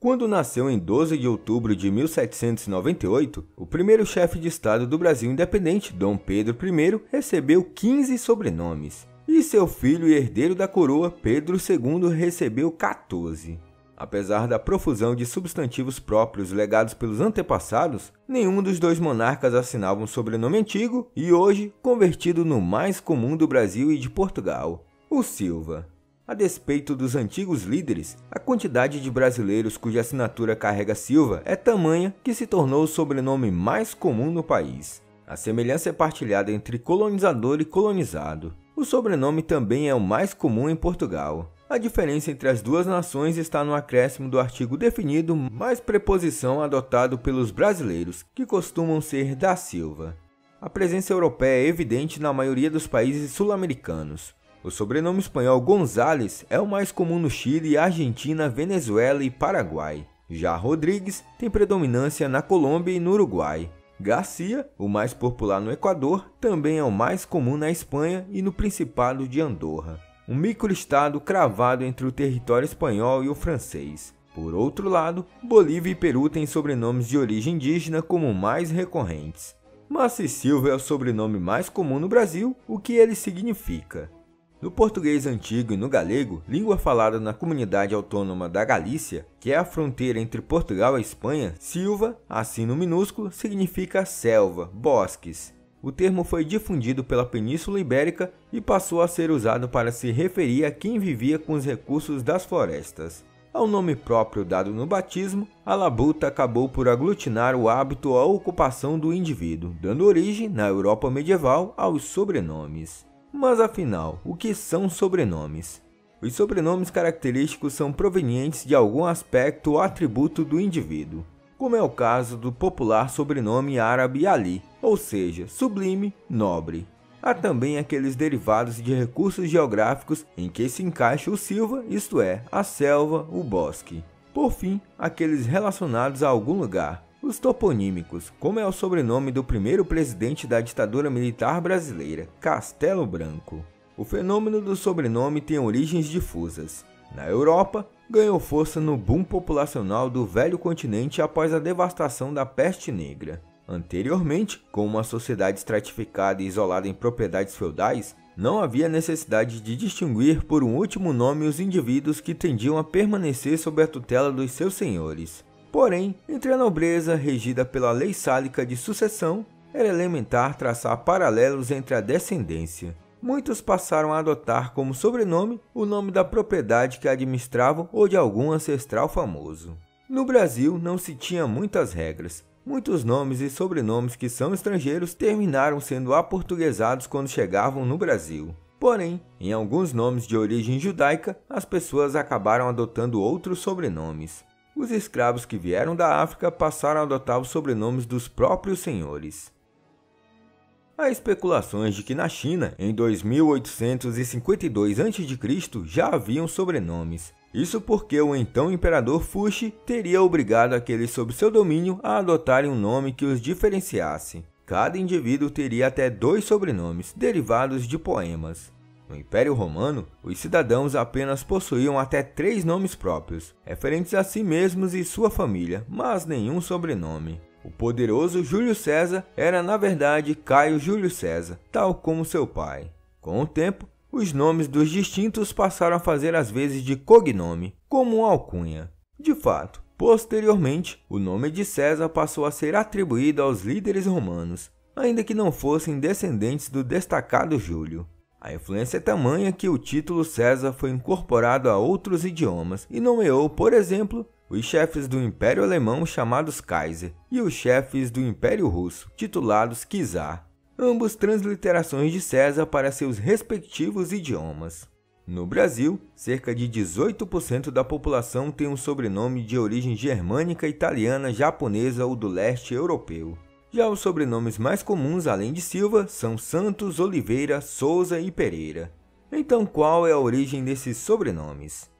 Quando nasceu em 12 de outubro de 1798, o primeiro chefe de Estado do Brasil independente, Dom Pedro I, recebeu 15 sobrenomes, e seu filho e herdeiro da coroa, Pedro II, recebeu 14. Apesar da profusão de substantivos próprios legados pelos antepassados, nenhum dos dois monarcas assinava um sobrenome antigo e hoje convertido no mais comum do Brasil e de Portugal, o Silva. A despeito dos antigos líderes, a quantidade de brasileiros cuja assinatura carrega Silva é tamanha que se tornou o sobrenome mais comum no país. A semelhança é partilhada entre colonizador e colonizado. O sobrenome também é o mais comum em Portugal. A diferença entre as duas nações está no acréscimo do artigo definido mais preposição adotado pelos brasileiros, que costumam ser da Silva. A presença europeia é evidente na maioria dos países sul-americanos. O sobrenome espanhol González é o mais comum no Chile, Argentina, Venezuela e Paraguai. Já Rodrigues tem predominância na Colômbia e no Uruguai. Garcia, o mais popular no Equador, também é o mais comum na Espanha e no Principado de Andorra. Um microestado cravado entre o território espanhol e o francês. Por outro lado, Bolívia e Peru têm sobrenomes de origem indígena como mais recorrentes. Mas se Silva é o sobrenome mais comum no Brasil, o que ele significa? No português antigo e no galego, língua falada na comunidade autônoma da Galícia, que é a fronteira entre Portugal e Espanha, Silva, assim no minúsculo, significa selva, bosques. O termo foi difundido pela Península Ibérica e passou a ser usado para se referir a quem vivia com os recursos das florestas. Ao nome próprio dado no batismo, a labuta acabou por aglutinar o hábito ou a ocupação do indivíduo, dando origem, na Europa medieval, aos sobrenomes. Mas afinal, o que são sobrenomes? Os sobrenomes característicos são provenientes de algum aspecto ou atributo do indivíduo, como é o caso do popular sobrenome árabe Ali, ou seja, sublime, nobre. Há também aqueles derivados de recursos geográficos em que se encaixa o Silva, isto é, a selva, o bosque. Por fim, aqueles relacionados a algum lugar, os toponímicos, como é o sobrenome do primeiro presidente da ditadura militar brasileira, Castelo Branco. O fenômeno do sobrenome tem origens difusas. Na Europa, ganhou força no boom populacional do velho continente após a devastação da peste negra. Anteriormente, com uma sociedade estratificada e isolada em propriedades feudais, não havia necessidade de distinguir por um último nome os indivíduos que tendiam a permanecer sob a tutela dos seus senhores. Porém, entre a nobreza, regida pela lei sálica de sucessão, era elementar traçar paralelos entre a descendência. Muitos passaram a adotar como sobrenome o nome da propriedade que administravam ou de algum ancestral famoso. No Brasil, não se tinha muitas regras. Muitos nomes e sobrenomes que são estrangeiros terminaram sendo aportuguesados quando chegavam no Brasil. Porém, em alguns nomes de origem judaica, as pessoas acabaram adotando outros sobrenomes. Os escravos que vieram da África passaram a adotar os sobrenomes dos próprios senhores. Há especulações de que na China, em 2852 a.C., já haviam sobrenomes. Isso porque o então imperador Fuxi teria obrigado aqueles sob seu domínio a adotarem um nome que os diferenciasse. Cada indivíduo teria até 2 sobrenomes, derivados de poemas. No Império Romano, os cidadãos apenas possuíam até 3 nomes próprios, referentes a si mesmos e sua família, mas nenhum sobrenome. O poderoso Júlio César era, na verdade, Caio Júlio César, tal como seu pai. Com o tempo, os nomes dos distintos passaram a fazer as vezes de cognome, como uma alcunha. De fato, posteriormente, o nome de César passou a ser atribuído aos líderes romanos, ainda que não fossem descendentes do destacado Júlio. A influência é tamanha que o título César foi incorporado a outros idiomas e nomeou, por exemplo, os chefes do Império Alemão chamados Kaiser e os chefes do Império Russo, titulados Czar, ambos transliterações de César para seus respectivos idiomas. No Brasil, cerca de 18% da população tem um sobrenome de origem germânica, italiana, japonesa ou do leste europeu. Já os sobrenomes mais comuns, além de Silva, são Santos, Oliveira, Souza e Pereira. Então, qual é a origem desses sobrenomes?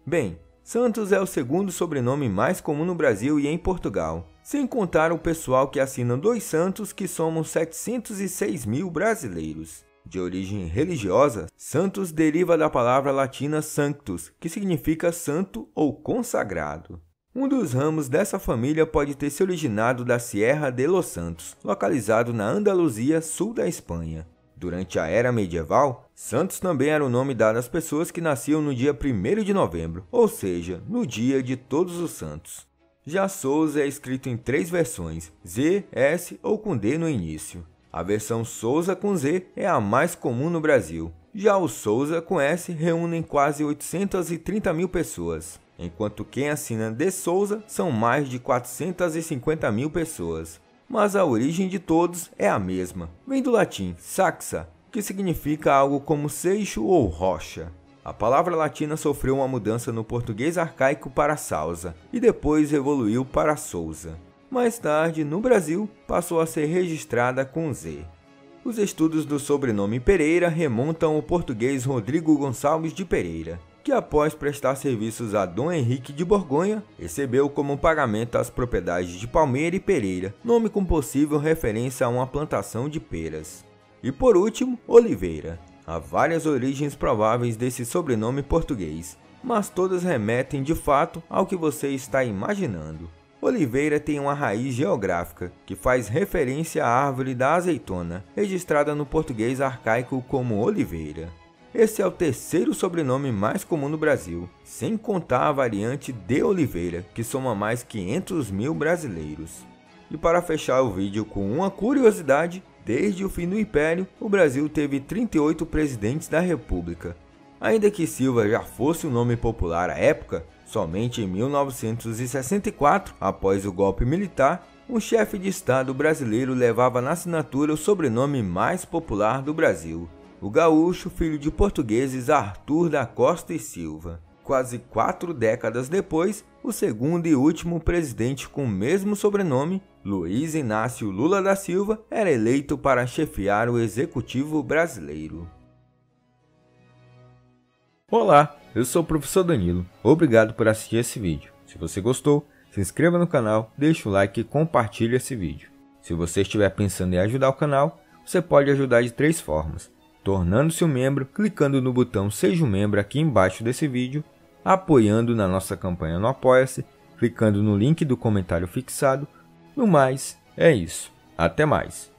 Bem, Santos é o segundo sobrenome mais comum no Brasil e em Portugal, sem contar o pessoal que assina 2 Santos, que somam 706 mil brasileiros. De origem religiosa, Santos deriva da palavra latina sanctus, que significa santo ou consagrado. Um dos ramos dessa família pode ter se originado da Sierra de los Santos, localizado na Andaluzia, sul da Espanha. Durante a Era Medieval, Santos também era o nome dado às pessoas que nasciam no dia 1º de novembro, ou seja, no dia de Todos os Santos. Já Souza é escrito em 3 versões, Z, S ou com D no início. A versão Souza com Z é a mais comum no Brasil. Já o Souza com S reúnem quase 830 mil pessoas, enquanto quem assina de Souza são mais de 450 mil pessoas. Mas a origem de todos é a mesma. Vem do latim saxa, que significa algo como seixo ou rocha. A palavra latina sofreu uma mudança no português arcaico para salsa e depois evoluiu para Souza. Mais tarde, no Brasil, passou a ser registrada com Z. Os estudos do sobrenome Pereira remontam ao português Rodrigo Gonçalves de Pereira, que após prestar serviços a Dom Henrique de Borgonha, recebeu como pagamento as propriedades de Palmeira e Pereira, nome com possível referência a uma plantação de peras. E por último, Oliveira. Há várias origens prováveis desse sobrenome português, mas todas remetem de fato ao que você está imaginando. Oliveira tem uma raiz geográfica, que faz referência à árvore da azeitona, registrada no português arcaico como Oliveira. Esse é o 3º sobrenome mais comum no Brasil, sem contar a variante de Oliveira, que soma mais 500 mil brasileiros. E para fechar o vídeo com uma curiosidade, desde o fim do Império, o Brasil teve 38 presidentes da República. Ainda que Silva já fosse um nome popular à época, somente em 1964, após o golpe militar, um chefe de Estado brasileiro levava na assinatura o sobrenome mais popular do Brasil, o gaúcho filho de portugueses Arthur da Costa e Silva. Quase 4 décadas depois, o segundo e último presidente com o mesmo sobrenome, Luiz Inácio Lula da Silva, era eleito para chefiar o executivo brasileiro. Olá, eu sou o professor Danilo. Obrigado por assistir esse vídeo. Se você gostou, se inscreva no canal, deixe o like e compartilhe esse vídeo. Se você estiver pensando em ajudar o canal, você pode ajudar de 3 formas. Tornando-se um membro, clicando no botão Seja um Membro aqui embaixo desse vídeo, apoiando na nossa campanha no Apoia-se, clicando no link do comentário fixado. No mais, é isso. Até mais!